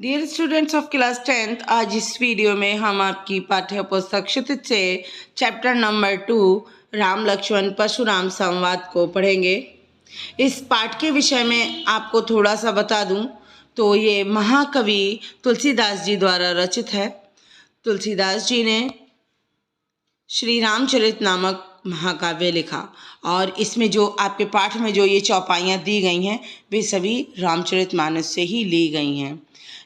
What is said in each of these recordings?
Dear students of class 10th, आज इस video में हम आपकी पाठ्य पुस्तक क्षितिज से चैप्टर नंबर 2 राम लक्ष्मण परशुराम संवाद को पढ़ेंगे। इस पाठ के विषय में आपको थोड़ा सा बता दूं तो ये महाकवि तुलसीदास जी द्वारा रचित है। तुलसीदास जी ने श्री रामचरित नामक महाकाव्य लिखा और इसमें जो आपके पाठ में जो ये चौपाइयाँ दी गई हैं वे सभी रामचरितमानस से ही ली गई हैं।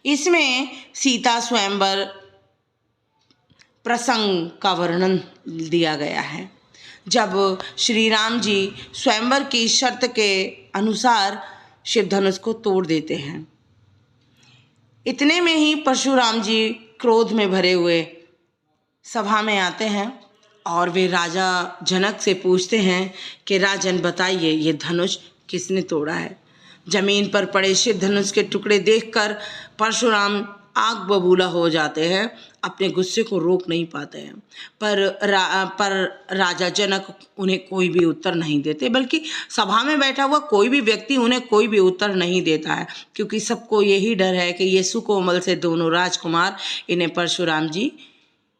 इसमें सीता स्वयंवर प्रसंग का वर्णन दिया गया है, जब श्री राम जी स्वयंवर की शर्त के अनुसार शिव धनुष को तोड़ देते हैं। इतने में ही परशुराम जी क्रोध में भरे हुए सभा में आते हैं और वे राजा जनक से पूछते हैं कि राजन बताइए, ये धनुष किसने तोड़ा है। जमीन पर पड़े शिव धनुष के टुकड़े देखकर परशुराम आग बबूला हो जाते हैं, अपने गुस्से को रोक नहीं पाते हैं। पर राजा जनक उन्हें कोई भी उत्तर नहीं देते, बल्कि सभा में बैठा हुआ कोई भी व्यक्ति उन्हें कोई भी उत्तर नहीं देता है, क्योंकि सबको यही डर है कि ये सुकोमल से दोनों राजकुमार इन्हें परशुराम जी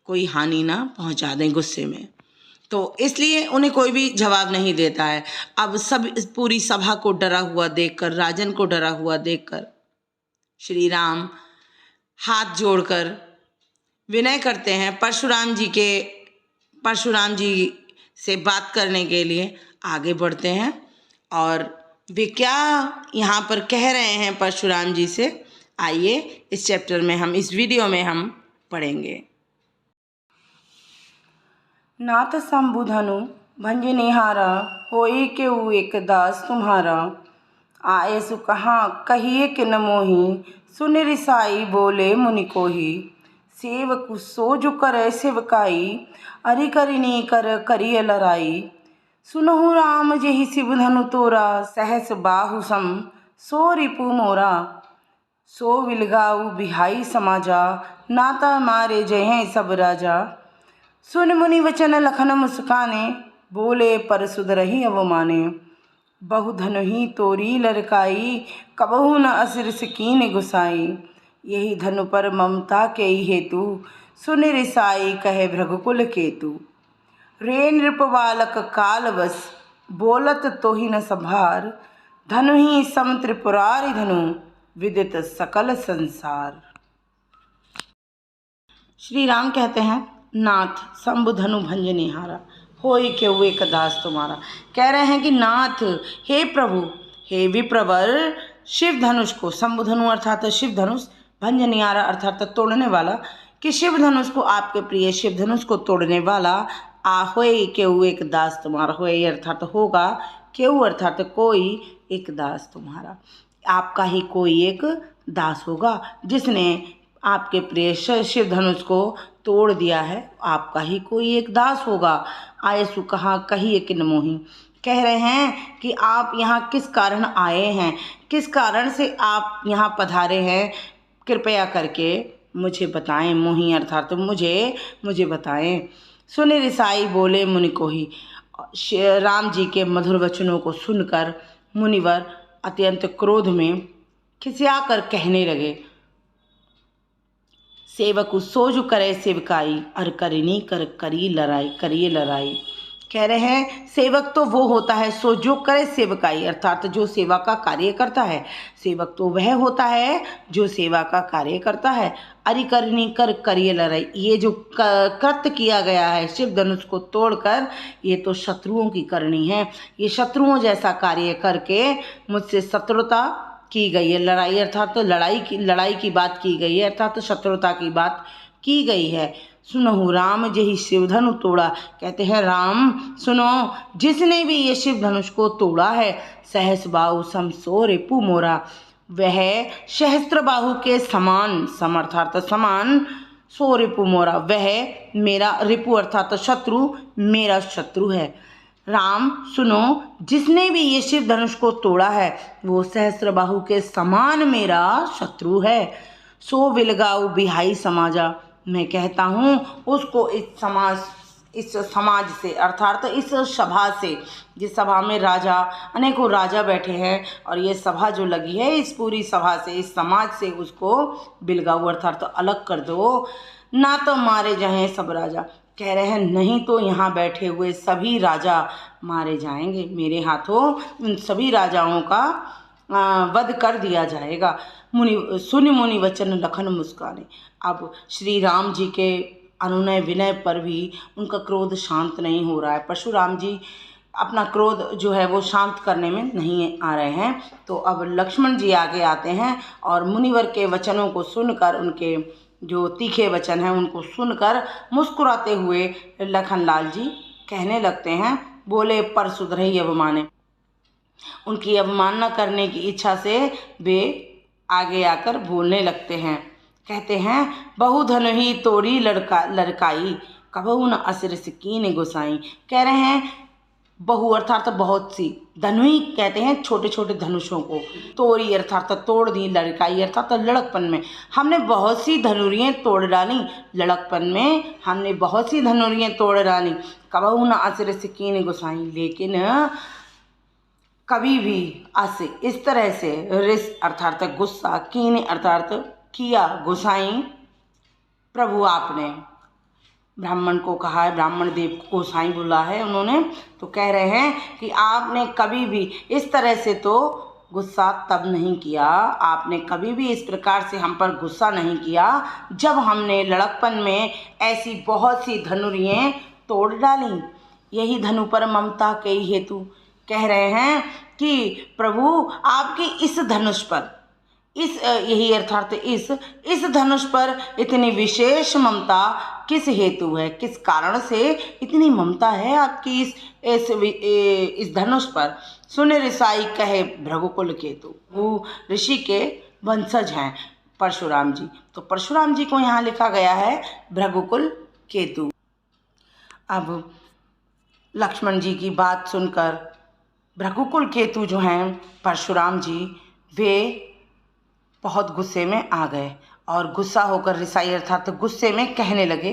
कोई हानि ना पहुंचा दें गुस्से में। तो इसलिए उन्हें कोई भी जवाब नहीं देता है। अब सब पूरी सभा को डरा हुआ देखकर, राजन को डरा हुआ देखकर श्री राम हाथ जोड़कर विनय करते हैं। परशुराम जी से बात करने के लिए आगे बढ़ते हैं और वे क्या यहाँ पर कह रहे हैं परशुराम जी से, आइए इस चैप्टर में हम, इस वीडियो में हम पढ़ेंगे। नाथ शंभुधनु भंजनिहारा, होई केउ एक दास तुम्हारा। आए सु कहाँ कहिए कि न मोही, सुन रिसाई बोले मुनि कोही। सेवकु सो जो करे सेवकाई, अरि करिनी कर करिय लराई। सुनहु राम जेहि शिव धनु तोरा, सहस बाहु सम सो रिपु मोरा। सो विलगाऊ बिहाई समाजा, नाता मारे जय सब राजा। सुन मुनि वचन लखन मुस्काने, बोले पर सुधरहि अवमाने। बहु धनु ही तोरी लरकाई, कबहु न असिरस कीन गुसाई। यही धनु पर ममता के हेतु, सुन रिसाई कहे भृगुकुल केतु। रे नृप बालक काल बस, बोलत तोहि न संभार। धनु ही सम त्रिपुरारि धनु, विदित सकल संसार। श्री राम कहते हैं, नाथ शंभुधनु भंजनिहारा, होई केउ एक दास तुम्हारा। कह रहे हैं कि नाथ, हे प्रभु, हे विप्रवर, शिव धनुष को, शंभुधनु अर्थात शिव धनुष, भंजनिहारा अर्थात तोड़ने वाला, कि शिव धनुष को, आपके प्रिय शिव धनुष को तोड़ने वाला, होई केउ एक दास तुम्हारा। होई अर्थात होगा, केउ अर्थात कोई, एक दास तुम्हारा, आपका ही कोई एक दास होगा जिसने आपके प्रिय शिव धनुष को तोड़ दिया है, आपका ही कोई एक दास होगा। आए सु कहाँ कहिए कि न मोही, कह रहे हैं कि आप यहाँ किस कारण आए हैं, किस कारण से आप यहाँ पधारे हैं, कृपया करके मुझे बताएं। मोही अर्थात मुझे बताएं। सुनि रिसाई बोले मुनि कोही, राम जी के मधुर वचनों को सुनकर मुनिवर अत्यंत क्रोध में खिसियाकर कहने लगे, सेवकु सोजु करे सेवकाई, अर करिनी कर करिए लराई। कह रहे हैं सेवक तो वो होता है सो जो करे सेवकाई, अर्थात जो सेवा का कार्य करता है। सेवक तो वह होता है जो सेवा का कार्य करता है। अरि करिनी कर करिए लड़ाई, ये जो कृत्य किया गया है शिव धनुष को तोड़कर, ये तो शत्रुओं की करनी है। ये शत्रुओं जैसा कार्य करके मुझसे शत्रुता की गई है। लड़ाई अर्थात तो लड़ाई की बात की गई है, अर्थात तो शत्रुता की बात की गई है। सुनहु राम जेहि शिव धनु तोड़ा, कहते हैं राम सुनो, जिसने भी ये शिव धनुष को तोड़ा है, सहस बाहु सम सो रिपु मोरा, वह सहस्त्र बाहु के समान, समर्थार्थ समान, सो रिपु मोरा, वह मेरा, रिपु अर्थात शत्रु, मेरा शत्रु है। राम सुनो, जिसने भी ये शिव धनुष को तोड़ा है वो सहस्त्र बाहु के समान मेरा शत्रु है। सो विलगाऊ बिहाई समाजा, मैं कहता हूँ उसको इस इस समाज से अर्थात इस सभा से, जिस सभा में राजा, अनेकों राजा बैठे हैं और ये सभा जो लगी है, इस पूरी सभा से, इस समाज से उसको बिलगाओ अर्थात तो अलग कर दो, ना तो मारे जाएं सब राजा। कह रहे हैं नहीं तो यहाँ बैठे हुए सभी राजा मारे जाएंगे, मेरे हाथों उन सभी राजाओं का वध कर दिया जाएगा। मुनि वचन लखन मुस्काने। अब श्री राम जी के अनुनय विनय पर भी उनका क्रोध शांत नहीं हो रहा है। परशुराम जी अपना क्रोध जो है वो शांत करने में नहीं आ रहे हैं। तो अब लक्ष्मण जी आगे आते हैं और मुनिवर के वचनों को सुनकर, उनके जो तीखे वचन हैं उनको सुनकर मुस्कुराते हुए लखनलाल जी कहने लगते हैं, बोले पर सुधरई अवमाने। उनकी अवमानना करने की इच्छा से वे आगे आकर बोलने लगते हैं। कहते हैं, बहु धनु ही तोड़ी लड़काई, कबहू न असर सिकीन गोसाई। कह रहे हैं बहु अर्थात बहुत सी, धनुई कहते हैं छोटे छोटे धनुषों को, तोड़ी अर्थात तोड़ दी, लड़काई अर्थात लड़कपन में हमने बहुत सी धनुरियाँ तोड़ डाली, लड़कपन में हमने बहुत सी धनुरियाँ तोड़ डाली। कबहू न असर सिकीन गोसाई, लेकिन कभी भी अस इस तरह से, रिस अर्थात गुस्सा, कीन अर्थात किया, गोसाई प्रभु आपने, ब्राह्मण को कहा है, ब्राह्मण देव को गोसाई बोला है उन्होंने। तो कह रहे हैं कि आपने कभी भी इस तरह से तो गुस्सा तब नहीं किया, आपने कभी भी इस प्रकार से हम पर गुस्सा नहीं किया जब हमने लड़कपन में ऐसी बहुत सी धनुरियाँ तोड़ डाली, यही धनु पर ममता के हेतु। कह रहे हैं कि प्रभु आपकी इस धनुष पर, इस यही अर्थात इस धनुष पर इतनी विशेष ममता किस हेतु है, किस कारण से इतनी ममता है आपकी इस धनुष पर। सुने ऋषाई कहे भृगुकुल केतु, वो ऋषि के वंशज हैं परशुराम जी। तो परशुराम जी को यहाँ लिखा गया है भृगुकुल केतु। अब लक्ष्मण जी की बात सुनकर भृगुकुल केतु जो हैं परशुराम जी, वे बहुत गुस्से में आ गए और गुस्सा होकर रिसाई अर्थात गुस्से में कहने लगे,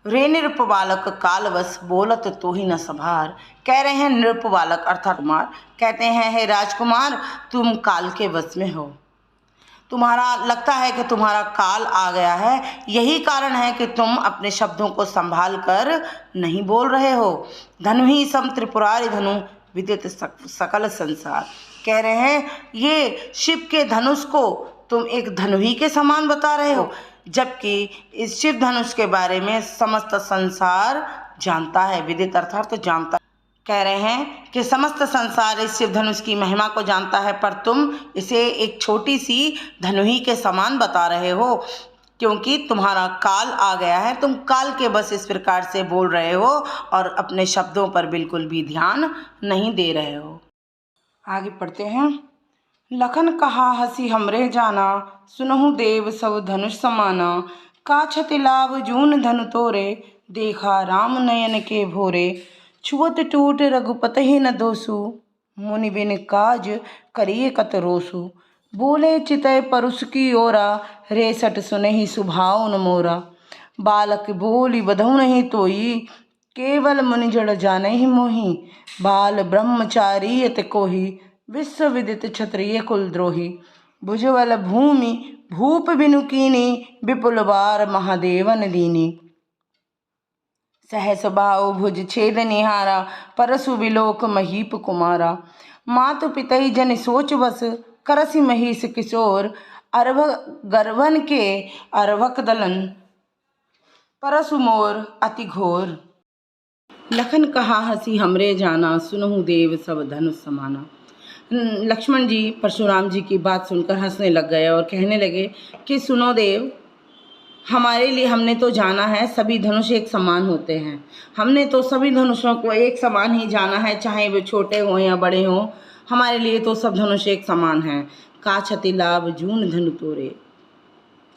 रे नृप बालक कालवश बोलत तो ही न संभार। कह रहे हैं नृप बालक अर्थात कुमार, कहते हैं हे राजकुमार तुम काल के वश में हो, तुम्हारा लगता है कि तुम्हारा काल आ गया है, यही कारण है कि तुम अपने शब्दों को संभाल कर नहीं बोल रहे हो। धनु ही सम त्रिपुरारी धनु विदित सकल संसार। कह रहे हैं ये शिव के धनुष को तुम एक धनु ही के समान बता रहे हो, जबकि इस शिव धनुष के बारे में समस्त संसार जानता है। विदित अर्थात तो जानता। कह रहे हैं कि समस्त संसार इस शिव धनुष की महिमा को जानता है, पर तुम इसे एक छोटी सी धनुही के समान बता रहे हो, क्योंकि तुम्हारा काल आ गया है, तुम काल के बस इस प्रकार से बोल रहे हो और अपने शब्दों पर बिल्कुल भी ध्यान नहीं दे रहे हो। आगे पढ़ते हैं। लखन कहा हसी हमरे जाना, सुनहु देव सब धनुष समाना, का छति लाभ जून धनु तोरे, देखा राम नयन के भोरे, छुअत टूट रघुपत ही न दोसु, मुनि बिन काज करिए कत रोसु, बोले चितय परुष की ओरा, रेसट सुनहि सुभाव न मोरा, बालक बोली बधौ नहीं तोई, केवल मुनि जड़ जाने ही मोही, बाल ब्रह्मचारी यत कोही, विश्व विदित क्षत्रिय कुलद्रोही, भुजबल भूमि भूप बिनु कीनी, विपुल बार महादेवन दीनी, सहस भाव भुज छेद निहारा, परसु विलोक महीप कुमारा, मातु पितई जन सोच बस, करसी महिष किशोर, अर्भ गर्भन के अर्भक दलन, परसु मोर अति घोर, लखन कहा हसी हमरे जाना, सुनहु देव सब धनुष समाना। लक्ष्मण जी परशुराम जी की बात सुनकर हंसने लग गए और कहने लगे कि सुनो देव, हमारे लिए हमने तो जाना है सभी धनुष एक समान होते हैं, हमने तो सभी धनुषों को एक समान ही जाना है, चाहे वे छोटे हों या बड़े हों, हमारे लिए तो सब धनुष एक समान हैं। का क्षति लाभ जून धनु तोरे,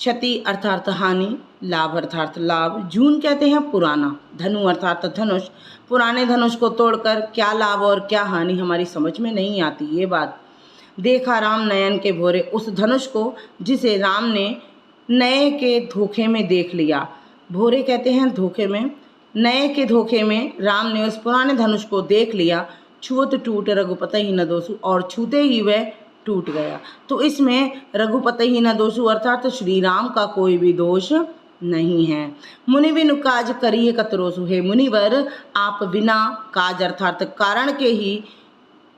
क्षति अर्थात हानि, लाभ अर्थात लाभ, जून कहते हैं पुराना, धनु अर्थात धनुष, पुराने धनुष को तोड़कर क्या लाभ और क्या हानि हमारी समझ में नहीं आती ये बात। देखा राम नयन के भोरे, उस धनुष को जिसे राम ने नए के धोखे में देख लिया, भोरे कहते हैं धोखे में, नए के धोखे में राम ने उस पुराने धनुष को देख लिया। छुअत टूट रघुपति ही न दोषु, और छूते ही वह टूट गया। तो इसमें रघुपति ही न दोषु अर्थात श्री राम का कोई भी दोष नहीं है। मुनि बिनु काज करिए कतरोसु, हे मुनिवर आप बिना काज अर्थात कारण के ही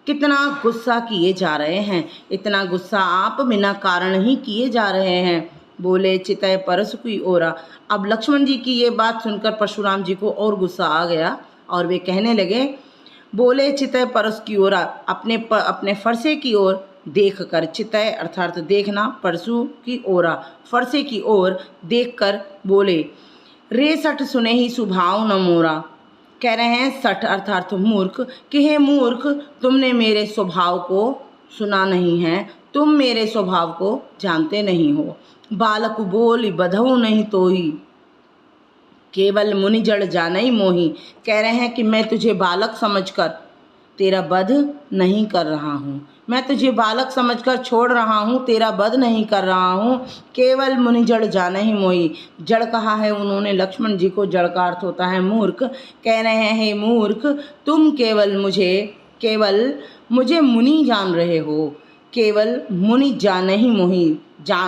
कितना गुस्सा किए जा रहे हैं। इतना गुस्सा आप बिना कारण ही किए जा रहे हैं। बोले चितय परसु की ओरा। अब लक्ष्मण जी की ये बात सुनकर परशुराम जी को और गुस्सा आ गया और वे कहने लगे, बोले चितय परस की ओर, अपने फरसे की ओर देख कर, चितय अर्थात देखना, परसु की ओरा फरसे की ओर देख कर बोले, रे सठ सुने ही सुभाव न मोरा। कह रहे हैं सठ अर्थात मूर्ख, कि हे मूर्ख तुमने मेरे स्वभाव को सुना नहीं है, तुम मेरे स्वभाव को जानते नहीं हो। बालक बोल बधऊ नहीं तोही, केवल मुनि जड़ जानई मोही। कह रहे हैं कि मैं तुझे बालक समझकर तेरा वध नहीं कर रहा हूँ, मैं तुझे बालक समझकर छोड़ रहा हूँ, तेरा वध नहीं कर रहा हूँ। केवल मुनि जड़ जानई मोही। जड़ कहा है उन्होंने लक्ष्मण जी को, जड़ का अर्थ होता है मूर्ख। कह रहे हैं हे मूर्ख तुम केवल मुझे मुनि जान रहे हो, केवल मुनि जानहि मोही,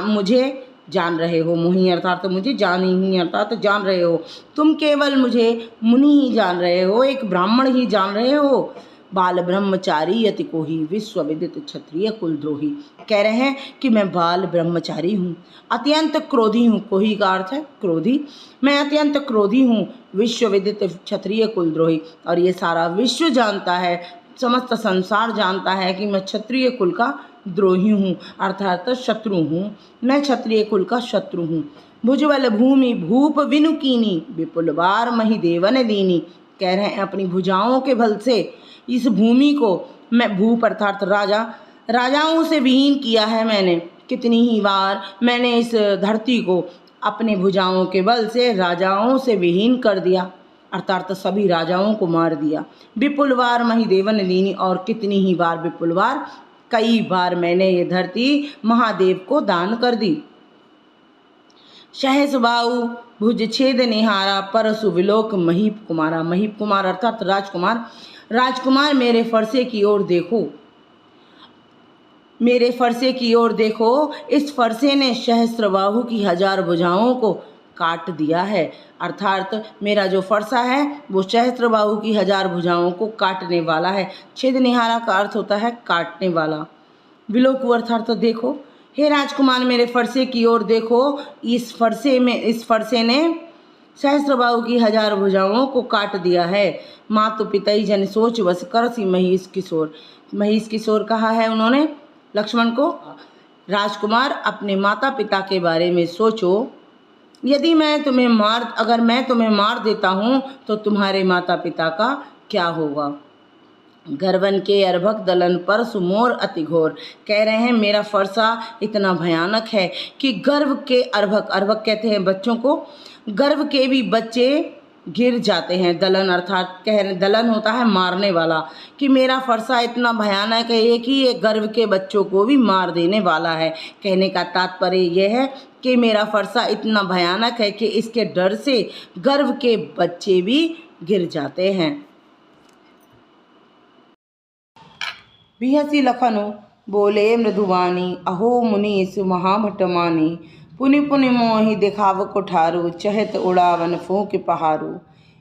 मुझे जान रहे हो। मोही अर्थात मुझे, जानी ही अर्थात जान रहे हो। तुम केवल मुझे मुनि ही जान रहे हो, एक ब्राह्मण ही जान रहे हो। बाल ब्रह्मचारी यति कोही, विश्व विदित क्षत्रिय कुलद्रोही। कह रहे हैं कि मैं बाल ब्रह्मचारी हूँ, अत्यंत क्रोधी हूँ। कोही का अर्थ है क्रोधी। मैं अत्यंत क्रोधी हूँ, विश्व विदित क्षत्रिय कुलद्रोही। और ये सारा विश्व जानता है, समस्त संसार जानता है कि मैं क्षत्रिय कुल का द्रोही हूँ अर्थात शत्रु हूँ। मैं क्षत्रिय कुल का शत्रु हूँ। भुजबल भूमि भूप विनु कीनी, विपुल बार मही देवन दीनी। कह रहे हैं अपनी भुजाओं के बल से इस भूमि को मैं, भूप अर्थात राजा, राजाओं से विहीन किया है मैंने। कितनी ही बार मैंने इस धरती को अपने भुजाओं के बल से राजाओं से विहीन कर दिया अर्थात सभी राजाओं को मार दिया। विपुल बार मही देवन दीनी, और कितनी ही बार विपुल बार, कई बार मैंने ये धरती महादेव को दान कर दी। सहस बाहु भुज छेद निहारा, परसु विलोक महीप कुमारा। महीप कुमार अर्थात राजकुमार। राजकुमार मेरे फरसे की ओर देखो, मेरे फरसे की ओर देखो। इस फरसे ने सहस्त्रबाहु की 1000 भुजाओं को काट दिया है अर्थात मेरा जो फरसा है वो सहस्त्रबाहु की 1000 भुजाओं को काटने वाला है। छेद निहारा का अर्थ होता है काटने वाला। विलोक अर्थात देखो। हे राजकुमार मेरे फरसे की ओर देखो, इस फरसे ने सहस्त्रबाहु की 1000 भुजाओं को काट दिया है। मातु पितई जन सोच बस करसी महीश किशोर। महीश किशोर कहा है उन्होंने लक्ष्मण को। राजकुमार अपने माता पिता के बारे में सोचो, यदि अगर मैं तुम्हें मार देता हूँ तो तुम्हारे माता पिता का क्या होगा। गर्वन के अर्भक दलन पर सुमोर अति घोर। कह रहे हैं मेरा फरसा इतना भयानक है कि गर्व के अर्भक, अर्भक कहते हैं बच्चों को, गर्व के भी बच्चे गिर जाते हैं। दलन अर्थात दलन होता है मारने वाला, कि मेरा फरसा इतना भयानक है कि ये गर्व के बच्चों को भी मार देने वाला है। कहने का तात्पर्य यह है कि मेरा फरसा इतना भयानक है कि इसके डर से गर्व के बच्चे भी गिर जाते हैं। बिहसी लखनु बोले मृदुवानी, अहो मुनीस महाभटमानी। पुनि पुनि मोहि दिखाव कुठारू, चहत उड़ावन फूक पहारू।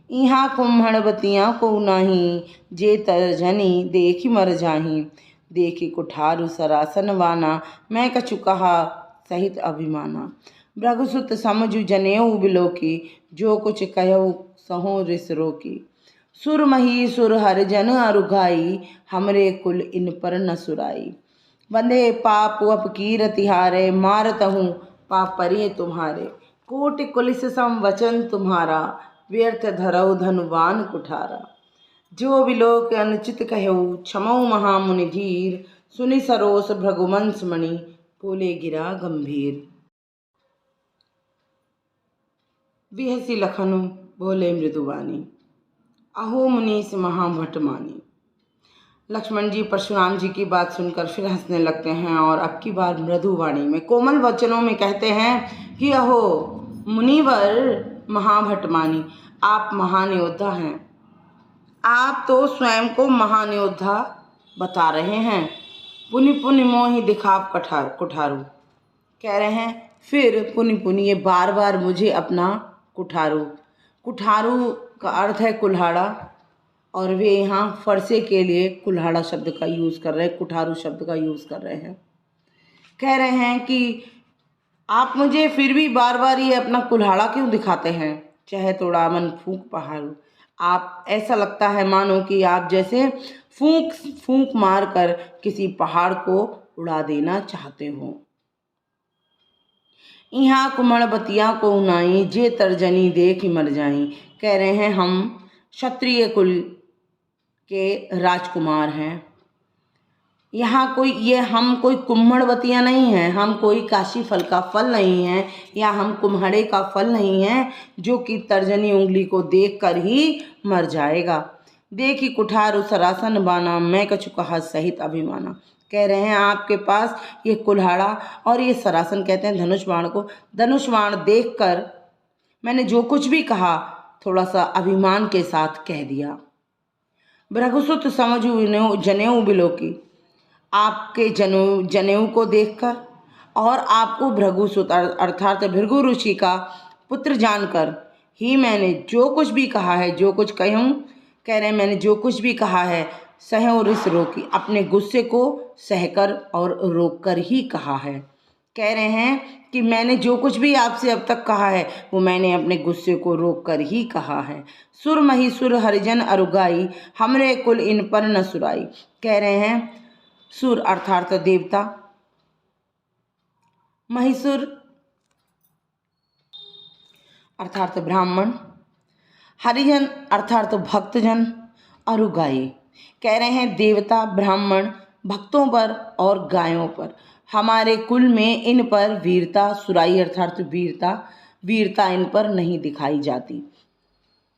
इहाँ कुम्हड़बतियाँ को नाही, जे तरजनी देखी मर जाही। देखी कुठारू सरासन वाना, मैं कछु कहा सहित अभिमाना। भृगुसुत समझु जनेऊ बिलोकी, जो कुछ कहऊ सहो रिस रोकी। सुर मही सुर हरिजन अरुघाई, हमरे कुल इन पर न सुराई। बंधे पाप अपकीर तिहारे, मारतहूँ पाप परिये तुम्हारे। कोटि कुलिस सम वचन तुम्हारा, व्यर्थ धरऊ धनुवान कुठारा। जो विलोक अनुचित कहऊ, क्षमऊ महामुनि धीर। सुनि सरोस भृगुवंश मणि, बोले गिरा गंभीर। बिहसी लखनु बोले मृदुवानी, अहो मुनीस महाभटमानी। लक्ष्मण जी परशुराम जी की बात सुनकर फिर हंसने लगते हैं और अब की बार मृदुवाणी में कोमल वचनों में कहते हैं कि अहो मुनिवर महाभटमानी, आप महान योद्धा हैं। आप तो स्वयं को महान योद्धा बता रहे हैं। पुनि पुनि मोहि दिखाव कुठारू। कह रहे हैं फिर पुनि पुनि, ये बार बार मुझे अपना कुठारू। कुठारू का अर्थ है कुल्हाड़ा, और वे यहाँ फरसे के लिए कुल्हाड़ा शब्द का यूज़ कर रहे हैं, कुठारू शब्द का यूज़ कर रहे हैं। कह रहे हैं कि आप मुझे फिर भी बार बार ये अपना कुल्हाड़ा क्यों दिखाते हैं। चाहे तोड़ा मन फूंक पहाड़ू। आप ऐसा लगता है मानो कि आप जैसे फूंक मार कर किसी पहाड़ को उड़ा देना चाहते हो। यहाँ कुमड़बतिया को उनाई, जे तर्जनी देख मर जाई। कह रहे हैं हम क्षत्रिय कुल के राजकुमार हैं। यहाँ हम कोई कुम्हड़बतिया नहीं हैं, हम कोई काशी फल का फल नहीं हैं, या हम कुम्हड़े का फल नहीं हैं जो कि तर्जनी उंगली को देख कर ही मर जाएगा। देखी कुठारू सरासन बाना, मैं कछु कहा सहित अभिमाना। कह रहे हैं आपके पास ये कुल्हाड़ा और ये सरासन कहते हैं धनुष बाण को, धनुष बाण देख कर मैंने जो कुछ भी कहा थोड़ा सा अभिमान के साथ कह दिया। भृगुसुत समझू जनेऊ बिलोकी। आपके जनेऊ को देखकर और आपको भृगुसुत अर्थात भृगु ऋषि का पुत्र जानकर ही मैंने जो कुछ भी कहा है, जो कुछ कहूँ। कह रहे हैं मैंने जो कुछ भी कहा है सहु रिस रोकी, अपने गुस्से को सहकर और रोककर ही कहा है। कह रहे हैं कि मैंने जो कुछ भी आपसे अब तक कहा है वो मैंने अपने गुस्से को रोककर ही कहा है। सुर मही सुर हरिजन अरुगाई, हमरे कुल इन पर न सुराई। कह रहे हैं सुर अर्थात देवता, महिसुर अर्थात ब्राह्मण, हरिजन अर्थात भक्तजन, अरुगाई। कह रहे हैं देवता ब्राह्मण भक्तों पर और गायों पर, हमारे कुल में इन पर वीरता, सुराई अर्थात वीरता इन पर नहीं दिखाई जाती।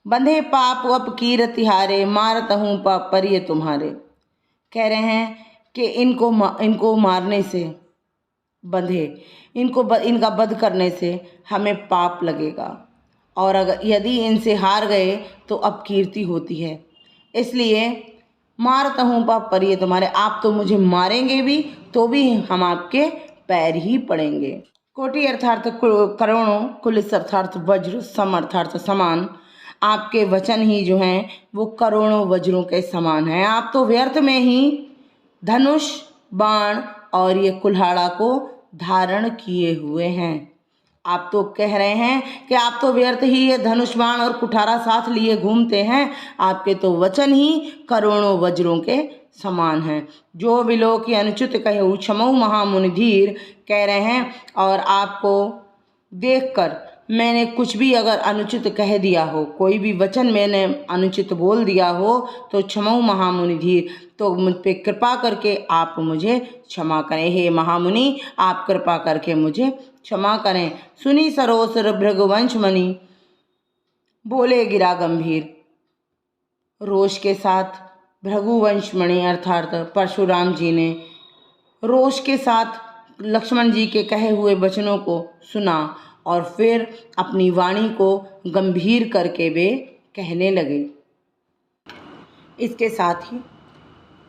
बंधे पाप अप कीर तिहारे, मारत हूँ पाप पर ये तुम्हारे। कह रहे हैं कि इनको मारने से बंधे, इनका वध करने से हमें पाप लगेगा, और अगर यदि इनसे हार गए तो अपकीर्ति होती है। इसलिए मारता हूँ पाप पर ये तुम्हारे, आप तो मुझे मारेंगे भी तो भी हम आपके पैर ही पड़ेंगे। कोटि अर्थात करोड़ों, कुलिस अर्थात वज्र, सम अर्थात समान। आपके वचन ही जो हैं वो करोड़ों वज्रों के समान हैं। आप तो व्यर्थ में ही धनुष बाण और ये कुल्हाड़ा को धारण किए हुए हैं। आप तो कह रहे हैं कि आप तो व्यर्थ ही ये धनुष बाण और कुठारा साथ लिए घूमते हैं। आपके तो वचन ही करोड़ों वज्रों के समान हैं। जो विलोक अनुचित कहे क्षमऊ महामुनि धीर। कह रहे हैं और आपको देखकर मैंने कुछ भी अगर अनुचित कह दिया हो, कोई भी वचन मैंने अनुचित बोल दिया हो तो क्षमऊ महामुनि धीर, तो मुझ पे कृपा करके आप मुझे क्षमा करें। हे महामुनि आप कृपा करके मुझे क्षमा करें। सुनी सरोसर भृगुवंश मणि, बोले गिरा गंभीर। रोष के साथ भृगुवंश मणि अर्थात परशुराम जी ने रोष के साथ लक्ष्मण जी के कहे हुए वचनों को सुना और फिर अपनी वाणी को गंभीर करके वे कहने लगे। इसके साथ ही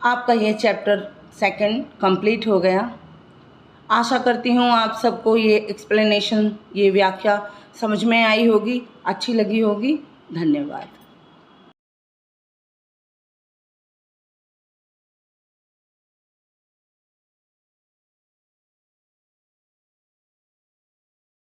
आपका ये चैप्टर 2 कंप्लीट हो गया। आशा करती हूँ आप सबको ये एक्सप्लेनेशन, ये व्याख्या समझ में आई होगी, अच्छी लगी होगी। धन्यवाद।